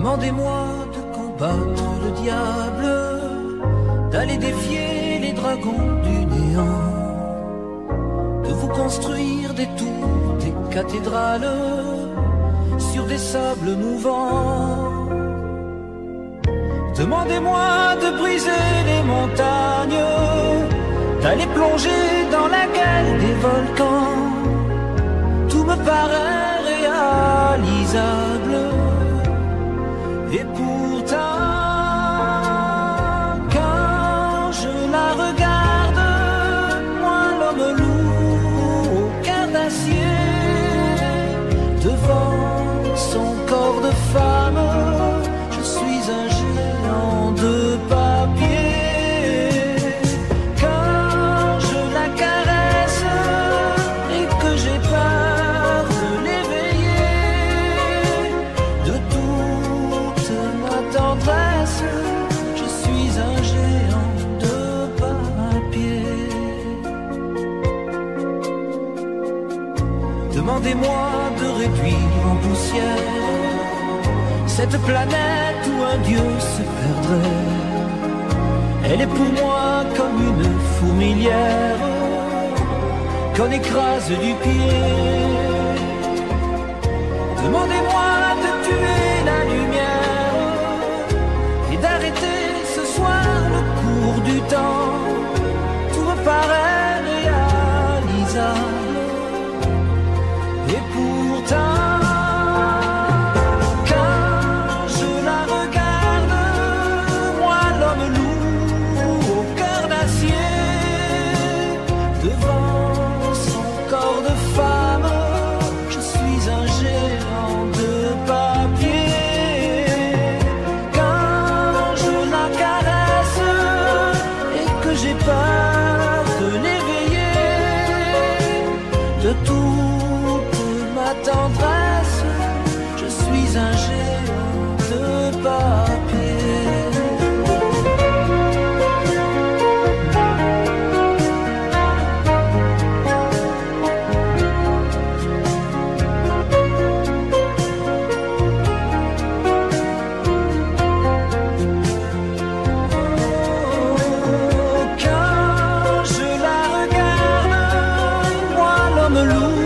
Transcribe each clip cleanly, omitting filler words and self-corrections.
Demandez-moi de combattre le diable, d'aller défier les dragons du néant, de vous construire des tours, des cathédrales sur des sables mouvants. Demandez-moi de briser les montagnes, d'aller plonger dans la gueule des volcans. Tout me paraît réalisable. Et pourtant, quand je la regarde, moi l'homme loup au cœur d'acier, devant son corps de femme, je suis un géant de papier. Quand je la caresse et que j'ai peur de l'éveiller, de toute ma tendresse, je suis un géant de papier. Demandez-moi de réduire en poussière cette planète où un dieu se perdrait. Elle est pour moi comme une fourmilière qu'on écrase du pied. Demandez-moi de tuer la lumière et d'arrêter ce soir le cours du temps. Tout me paraît réalisable. Et pourtant, tendresse, je suis un géant de papier. Quand je la regarde, moi l'homme loup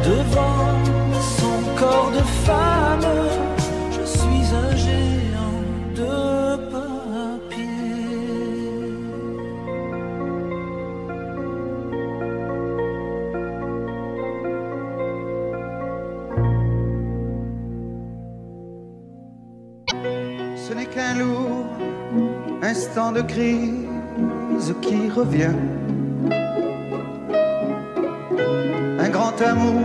devant son corps de femme, je suis un géant de papier. Ce n'est qu'un lourd instant de crise qui revient. Un grand amour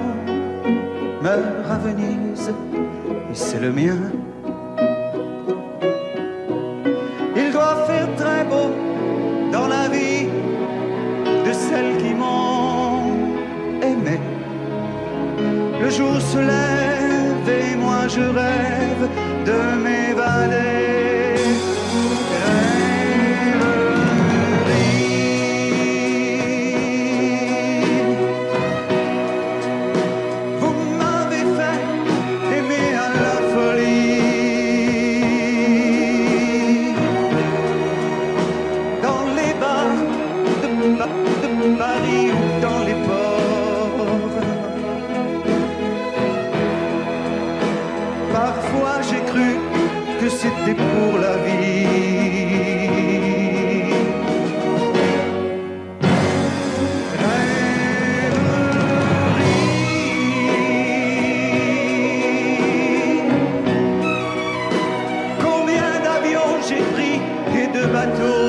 meurt à Venise, et c'est le mien. Il doit faire très beau dans la vie de celles qui m'ont aimé. Le jour se lève et moi je rêve de m'évader. Paris ou dans les ports. Parfois j'ai cru que c'était pour la vie. Combien d'avions j'ai pris et de bateaux,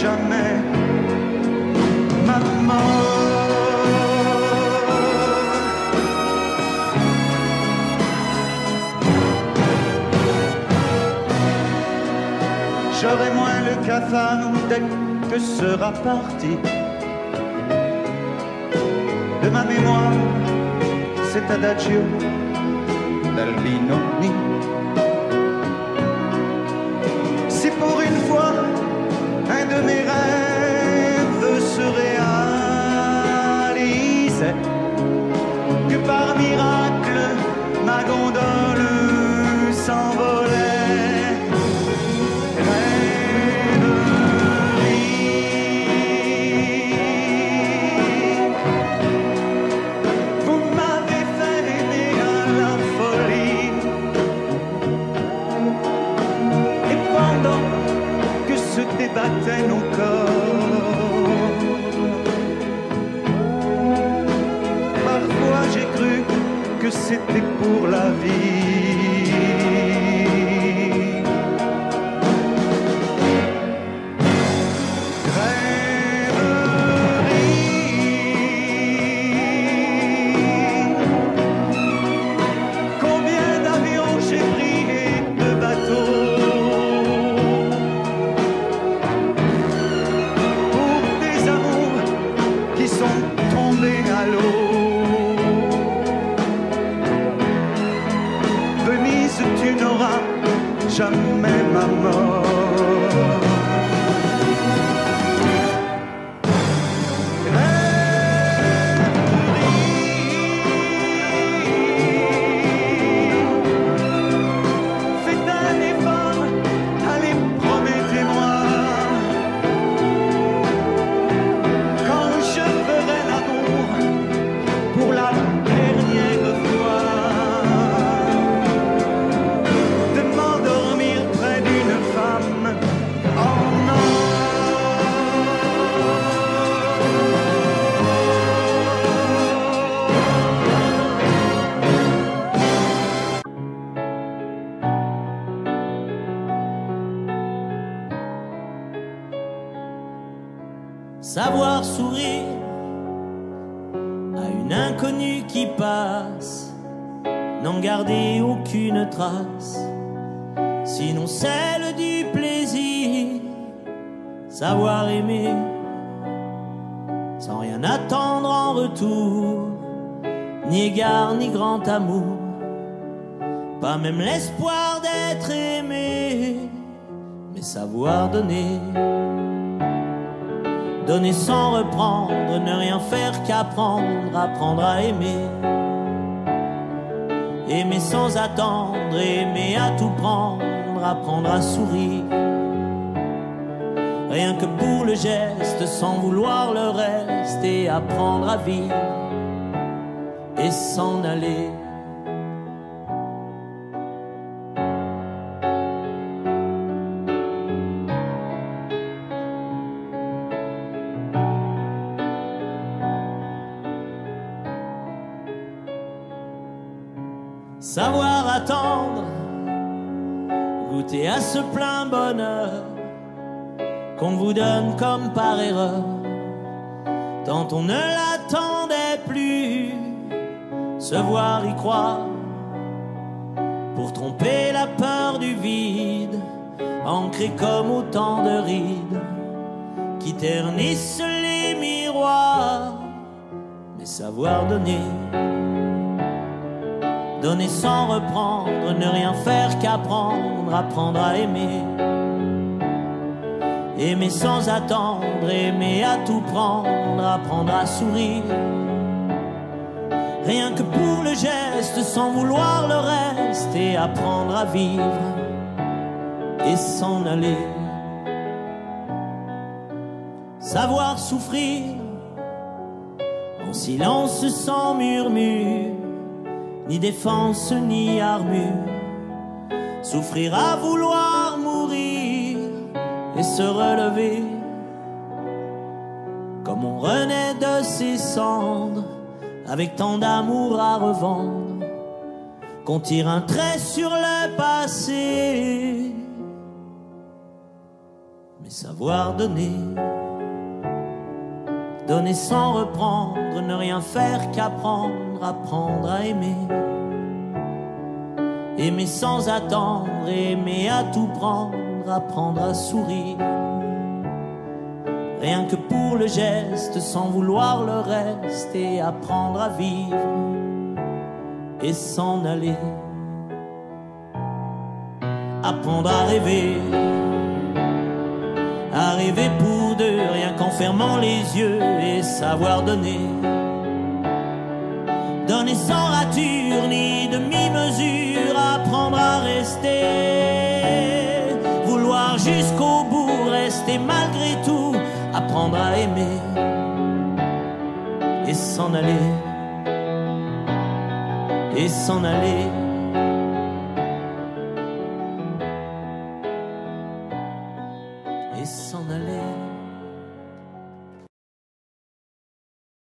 jamais maman. J'aurai moins le cafard dès que sera parti de ma mémoire cet adagio d'Albinoni. battaient nos corps. Parfois j'ai cru que c'était pour la vie. Combien d'avions j'ai pris et de bateaux pour des amours qui sont tombés à l'eau. Venise, tu n'auras jamais ma mort. Faites un effort, allez, promettez-moi, quand je ferai l'amour pour la dernière fois, de m'endormir près d'une femme en or. Savoir sourire à une inconnue qui passe, n'en garder aucune trace, sinon celle du plaisir. Savoir aimer sans rien attendre en retour, ni égard ni grand amour, pas même l'espoir d'être aimé, mais savoir donner. Donner sans reprendre, ne rien faire qu'apprendre, apprendre à aimer. Aimer sans attendre, aimer à tout prendre, apprendre à sourire. Rien que pour le geste, sans vouloir le reste, et apprendre à vivre et s'en aller. Savoir attendre, goûter à ce plein bonheur qu'on vous donne comme par erreur, tant on ne l'attendait plus. Se voir y croire, pour tromper la peur du vide, ancré comme autant de rides qui ternissent les miroirs. Mais savoir donner, donner sans reprendre, ne rien faire qu'apprendre, apprendre à aimer. Aimer sans attendre, aimer à tout prendre, apprendre à sourire. Rien que pour le geste, sans vouloir le reste, et apprendre à vivre et s'en aller. Savoir souffrir en silence sans murmure, ni défense ni armure. Souffrir à vouloir mourir et se relever, comme on renaît de ses cendres, avec tant d'amour à revendre, qu'on tire un trait sur le passé. Mais savoir donner, donner sans reprendre, ne rien faire qu'apprendre, apprendre à aimer. Aimer sans attendre, aimer à tout prendre, apprendre à sourire. Rien que pour le geste, sans vouloir le reste, et apprendre à vivre et s'en aller. Apprendre à rêver pour deux, rien qu'en fermant les yeux, et savoir donner. Donner sans rature ni demi-mesure, apprendre à rester. Vouloir jusqu'au bout, rester malgré tout, apprendre à aimer et s'en aller, et s'en aller.